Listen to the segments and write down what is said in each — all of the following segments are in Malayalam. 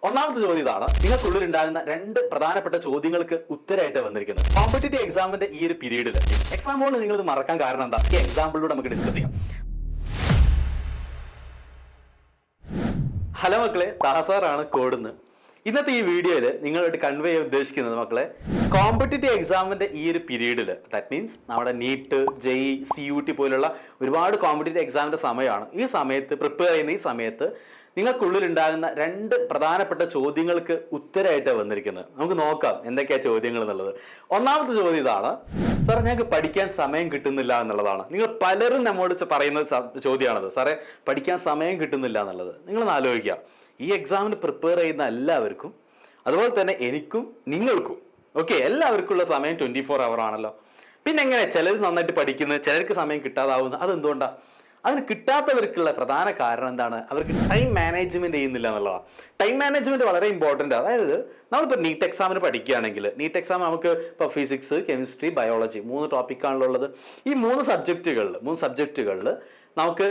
ഒന്നാമത്തെ ചോദ്യം ഇതാണ്. നിങ്ങൾക്കുള്ളിൽ ഉണ്ടാകുന്ന രണ്ട് പ്രധാനപ്പെട്ട ചോദ്യങ്ങൾക്ക് ഉത്തരമായിട്ട് വന്നിരിക്കുന്നത്. കോമ്പറ്റേറ്റീവ് എക്സാമിന്റെ ഈ ഒരു പീരീഡിൽ എക്സാം ഹോളിൽ നിങ്ങൾ ഇത് മറക്കാൻ കാരണം എന്താ? ഈ എക്സാമ്പിളിലൂടെ നമുക്ക് ഡിസ്കസ് ചെയ്യാം. ഹലോ മക്കളെ, താസാറാണ് കോഡുന്ന്. ഇന്നത്തെ ഈ വീഡിയോയിൽ നിങ്ങളായിട്ട് കൺവേ ചെയ്യാൻ ഉദ്ദേശിക്കുന്നത് മക്കളെ, കോമ്പറ്റേറ്റീവ് എക്സാമിന്റെ ഈ ഒരു പീരീഡിൽ, ദാറ്റ് മീൻസ് നമ്മുടെ നീറ്റ്, ജെഇ, CUT പോലുള്ള ഒരുപാട് കോമ്പറ്റേറ്റീവ് എക്സാമിന്റെ സമയമാണ്. ഈ സമയത്ത് പ്രിപ്പയർ ചെയ്യുന്ന ഈ സമയത്ത് നിങ്ങൾക്കുള്ളിൽ ഉണ്ടാകുന്ന രണ്ട് പ്രധാനപ്പെട്ട ചോദ്യങ്ങൾക്ക് ഉത്തരമായിട്ട് വന്നിരിക്കുന്നത്. നമുക്ക് നോക്കാം എന്തൊക്കെയാ ചോദ്യങ്ങൾ എന്നുള്ളത്. ഒന്നാമത്തെ ചോദ്യം ഇതാണ്, സാർ ഞങ്ങൾക്ക് പഠിക്കാൻ സമയം കിട്ടുന്നില്ല എന്നുള്ളതാണ്. നിങ്ങൾ പലരും നമ്മോട് പറയുന്ന ചോദ്യമാണത്. സാറേ പഠിക്കാൻ സമയം കിട്ടുന്നില്ല എന്നുള്ളത്. നിങ്ങളൊന്ന് ആലോചിക്കുക, ഈ എക്സാമിന് പ്രിപ്പയർ ചെയ്യുന്ന എല്ലാവർക്കും, അതുപോലെ തന്നെ എനിക്കും നിങ്ങൾക്കും, ഓക്കെ, എല്ലാവർക്കുള്ള സമയം 24 hour ആണല്ലോ. പിന്നെ എങ്ങനെ ചിലർ നന്നായിട്ട് പഠിക്കുന്നത്, ചിലർക്ക് സമയം കിട്ടാതാവുന്നത്? അതെന്തുകൊണ്ടാണ്? അതിന് കിട്ടാത്തവർക്കുള്ള പ്രധാന കാരണം എന്താണ്? അവർക്ക് ടൈം മാനേജ്മെന്റ് ചെയ്യുന്നില്ല എന്നുള്ളതാണ്. ടൈം മാനേജ്മെന്റ് വളരെ ഇമ്പോർട്ടൻ്റ്. അതായത് നമ്മളിപ്പോൾ നീറ്റ് എക്സാമിന് പഠിക്കുകയാണെങ്കിൽ, നീറ്റ് എക്സാം നമുക്ക് ഇപ്പോൾ ഫിസിക്സ്, കെമിസ്ട്രി, ബയോളജി 3 ടോപ്പിക്കാണല്ലോ ഉള്ളത്. ഈ 3 സബ്ജക്റ്റുകളിൽ നമുക്ക്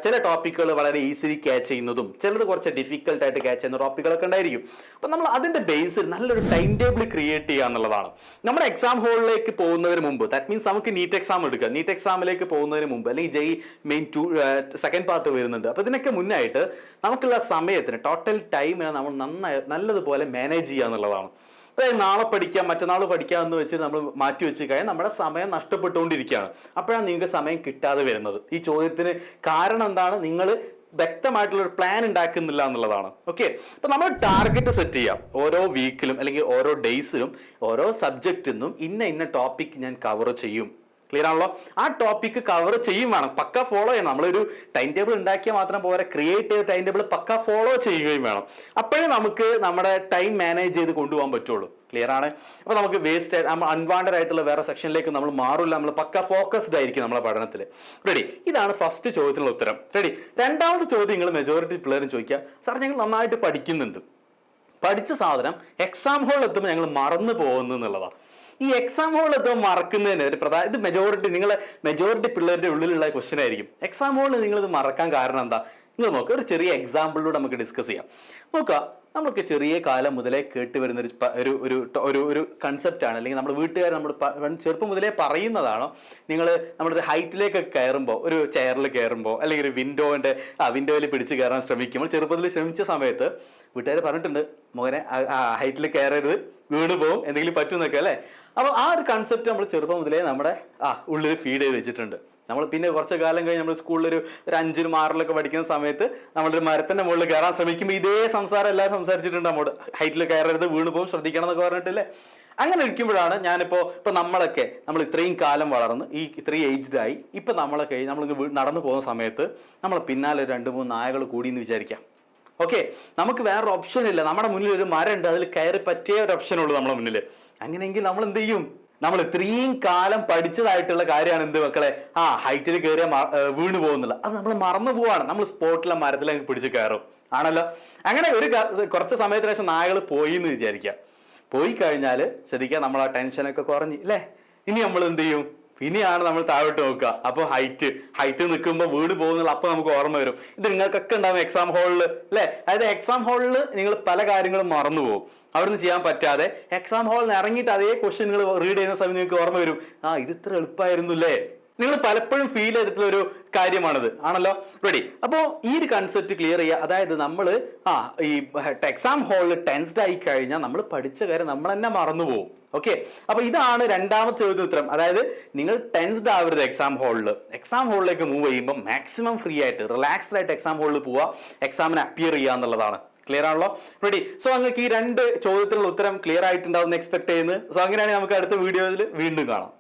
ചില ടോപ്പിക്കുകൾ വളരെ ഈസിലി ക്യാച്ച് ചെയ്യുന്നതും ചിലത് കുറച്ച് ഡിഫിക്കൽട്ടായിട്ട് ക്യാച്ച് ചെയ്യുന്ന ടോപ്പിക്കുകളൊക്കെ ഉണ്ടായിരിക്കും. അപ്പം നമ്മൾ അതിൻ്റെ ബേസിൽ നല്ലൊരു ടൈം ടേബിൾ ക്രിയേറ്റ് ചെയ്യുക എന്നുള്ളതാണ്. നമ്മുടെ എക്സാം ഹോളിലേക്ക് പോകുന്നതിന് മുമ്പ്, ദാറ്റ് മീൻസ് നമുക്ക് നീറ്റ് എക്സാം എടുക്കുക, നീറ്റ് എക്സാമിലേക്ക് പോകുന്നതിന് മുമ്പ്, അല്ലെങ്കിൽ ജെഇ മെയിൻ സെക്കൻഡ് പാർട്ട് വരുന്നുണ്ട്. അപ്പോൾ ഇതിനൊക്കെ മുന്നായിട്ട് നമുക്കുള്ള സമയത്തിന്, ടോട്ടൽ ടൈമിനെ നമ്മൾ നല്ലതുപോലെ മാനേജ് ചെയ്യുക എന്നുള്ളതാണ്. അതായത് നാളെ പഠിക്കാം, മറ്റന്നാൾ പഠിക്കാം എന്ന് വെച്ച് നമ്മൾ മാറ്റി വെച്ച് കഴിഞ്ഞാൽ നമ്മുടെ സമയം നഷ്ടപ്പെട്ടുകൊണ്ടിരിക്കുകയാണ്. അപ്പോഴാണ് നിങ്ങൾക്ക് സമയം കിട്ടാതെ വരുന്നത്. ഈ ചോദ്യത്തിന് കാരണം എന്താണ്? നിങ്ങൾ വ്യക്തമായിട്ടുള്ള ഒരു പ്ലാൻ ഉണ്ടാക്കുന്നില്ല എന്നുള്ളതാണ്. ഓക്കെ, അപ്പൊ നമ്മൾ ടാർഗറ്റ് സെറ്റ് ചെയ്യാം. ഓരോ വീക്കിലും അല്ലെങ്കിൽ ഓരോ ഡേയ്സിലും ഓരോ സബ്ജക്റ്റിൽ നിന്നും ഇന്ന ടോപ്പിക് ഞാൻ കവർ ചെയ്യും. ക്ലിയർ ആണല്ലോ? ആ ടോപ്പിക്ക് കവർ ചെയ്യും വേണം, പക്ക ഫോളോ ചെയ്യണം. നമ്മളൊരു ടൈം ടേബിൾ ഉണ്ടാക്കിയാൽ മാത്രം പോരാ, ക്രിയേറ്റ് ചെയ്ത ടൈം ടേബിൾ പക്ക ഫോളോ ചെയ്യുകയും വേണം. അപ്പോഴേ നമുക്ക് നമ്മുടെ ടൈം മാനേജ് ചെയ്ത് കൊണ്ടുപോകാൻ പറ്റുള്ളൂ. ക്ലിയർ ആണ്? അപ്പൊ നമുക്ക് വേസ്റ്റ് നമ്മൾ അൺവാണ്ടഡ് ആയിട്ടുള്ള വേറെ സെക്ഷനിലേക്ക് നമ്മൾ മാറില്ല. നമ്മൾ പക്ക ഫോക്കസ്ഡ് ആയിരിക്കും നമ്മളെ പഠനത്തിൽ. റെഡി? ഇതാണ് ഫസ്റ്റ് ചോദ്യത്തിനുള്ള ഉത്തരം. റെഡി? രണ്ടാമത്തെ ചോദ്യം നിങ്ങൾ മെജോറിറ്റി പിള്ളേരും ചോദിക്കുക, സാർ ഞങ്ങൾ നന്നായിട്ട് പഠിക്കുന്നുണ്ട്, പഠിച്ച സാധനം എക്സാം ഹോളിൽ എത്തുമ്പോൾ ഞങ്ങൾ മറന്നു പോകുന്നു എന്നുള്ളതാണ്. ഈ എക്സാം ഹോളിൽ എത്തുമ്പോൾ മറക്കുന്നതിന് ഒരു പ്രധാന, ഇത് മെജോറിറ്റി പിള്ളേരുടെ ഉള്ളിലുള്ള ക്വസ്റ്റ്യൻ ആയിരിക്കും. എക്സാം ഹോളിൽ നിങ്ങളിത് മറക്കാൻ കാരണം എന്താ? നിങ്ങൾ നോക്കുക, ഒരു ചെറിയ എക്സാമ്പിളിലൂടെ നമുക്ക് ഡിസ്കസ് ചെയ്യാം. നോക്കുക, നമുക്ക് ചെറിയ കാലം മുതലേ കേട്ട് വരുന്ന ഒരു കൺസെപ്റ്റാണ്, അല്ലെങ്കിൽ നമ്മുടെ വീട്ടുകാർ ചെറുപ്പം മുതലേ പറയുന്നതാണോ, നിങ്ങൾ നമ്മുടെ ഹൈറ്റിലേക്കൊക്കെ കയറുമ്പോൾ, ഒരു ചെയറിൽ കയറുമ്പോൾ, അല്ലെങ്കിൽ ഒരു വിൻഡോയിൽ പിടിച്ച് കയറാൻ ശ്രമിക്കുമ്പോൾ, ചെറുപ്പത്തിൽ ശ്രമിച്ച സമയത്ത് വീട്ടുകാർ പറഞ്ഞിട്ടുണ്ട്, മോനെ ഹൈറ്റിൽ കയറരുത്, വീണ് പോകും, എന്തെങ്കിലും പറ്റുമെന്നൊക്കെ അല്ലേ? അപ്പോൾ ആ ഒരു കൺസെപ്റ്റ് നമ്മൾ ചെറുപ്പം മുതലേ നമ്മുടെ ഉള്ളിൽ ഫീഡ് ചെയ്ത് വെച്ചിട്ടുണ്ട്. നമ്മൾ പിന്നെ കുറച്ച് കാലം കഴിഞ്ഞ് നമ്മൾ സ്കൂളിൽ ഒരു 5-ലും 6-ലൊക്കെ പഠിക്കുന്ന സമയത്ത് നമ്മളൊരു മരത്തിന്റെ മുകളിൽ കയറാൻ ശ്രമിക്കുമ്പോൾ ഇതേ സംസാരം എല്ലാവരും സംസാരിച്ചിട്ടുണ്ട്. നമ്മോട് ഹൈറ്റിൽ കയറരുത്, വീണ് പോകും, ശ്രദ്ധിക്കണം എന്നൊക്കെ പറഞ്ഞിട്ടില്ലേ? അങ്ങനെ ഇരിക്കുമ്പോഴാണ് നമ്മൾ ഇത്രയും കാലം വളർന്ന് ഇത്രയും ഏജ്ഡായി, ഇപ്പൊ നമ്മൾ നടന്നു പോകുന്ന സമയത്ത് നമ്മൾ പിന്നാലെ 2-3 നായകൾ കൂടി എന്ന് വിചാരിക്കാം. ഓക്കെ, നമുക്ക് വേറൊരു ഓപ്ഷൻ ഇല്ല. നമ്മുടെ മുന്നിൽ ഒരു മരം ഉണ്ട്, അതിൽ കയറി പറ്റിയ ഒരു ഓപ്ഷൻ ഉള്ളൂ നമ്മുടെ മുന്നിൽ. അങ്ങനെയെങ്കിൽ നമ്മൾ എന്ത് ചെയ്യും? നമ്മൾ ഇത്രയും കാലം പഠിച്ചതായിട്ടുള്ള കാര്യമാണ് എന്ത് മക്കളെ, ഹൈറ്റിൽ കയറിയാൽ വീണ് പോകുന്നില്ല, അത് നമ്മൾ മറന്നു പോവാണ്. നമ്മൾ സ്പോട്ടിലെ മരത്തിലേക്ക് പിടിച്ച് കയറും ആണല്ലോ. അങ്ങനെ കുറച്ച് സമയത്തിന് ശേഷം നായകൾ പോയി എന്ന് വിചാരിക്കാം. പോയി കഴിഞ്ഞാൽ ശ്രദ്ധിക്കുക, നമ്മൾ ആ ടെൻഷനൊക്കെ കുറഞ്ഞ് അല്ലേ? ഇനി നമ്മൾ എന്ത് ചെയ്യും? ഇനിയാണ് നമ്മൾ താഴോട്ട് നോക്കുക. അപ്പൊ ഹൈറ്റ് നിൽക്കുമ്പോൾ വീട് പോകുന്നില്ല, അപ്പൊ നമുക്ക് ഓർമ്മ വരും. ഇത് നിങ്ങൾക്കൊക്കെ ഉണ്ടാവും എക്സാം ഹോളിൽ അല്ലെ? അതായത് എക്സാം ഹോളിൽ നിങ്ങൾ പല കാര്യങ്ങളും മറന്നു പോകും, അവിടുന്ന് ചെയ്യാൻ പറ്റാതെ എക്സാം ഹോളിൽ നിന്ന് ഇറങ്ങിയിട്ട് അതേ ക്വസ്റ്റ്യൻ നിങ്ങൾ റീഡ് ചെയ്യുന്ന സമയത്ത് നിങ്ങൾക്ക് ഓർമ്മ വരും, ഇത് ഇത്ര എളുപ്പമായിരുന്നു അല്ലേ? നിങ്ങൾ പലപ്പോഴും ഫീൽ ചെയ്തിട്ടുള്ള ഒരു കാര്യമാണത് ആണല്ലോ. റെഡി? അപ്പോൾ ഈ ഒരു കൺസെപ്റ്റ് ക്ലിയർ ചെയ്യുക. അതായത് നമ്മൾ ഈ എക്സാം ഹോളിൽ ടെൻസ്ഡ് ആയി കഴിഞ്ഞാൽ നമ്മൾ പഠിച്ച കാര്യം നമ്മൾ തന്നെ മറന്നു പോകും. ഓക്കെ, അപ്പൊ ഇതാണ് രണ്ടാമത്തെ ചോദ്യത്തിന് ഉത്തരം. അതായത് നിങ്ങൾ ടെൻസ്ഡ് ആവരുത് എക്സാം ഹോളിലേക്ക് മൂവ് ചെയ്യുമ്പോൾ മാക്സിമം ഫ്രീ ആയിട്ട്, റിലാക്സ്ഡ് ആയിട്ട് എക്സാം ഹോളിൽ പോവുക, എക്സാമിന് അപ്പിയർ ചെയ്യുക എന്നുള്ളതാണ്. ക്ലിയർ ആണല്ലോ? റെഡി? സോ നിങ്ങൾക്ക് ഈ 2 ചോദ്യത്തിനുള്ള ഉത്തരം ക്ലിയർ ആയിട്ടുണ്ടാവും എക്സ്പെക്ട് ചെയ്യുന്നത്. സോ അങ്ങനെയാണെങ്കിൽ നമുക്ക് അടുത്ത വീഡിയോയിൽ വീണ്ടും കാണാം.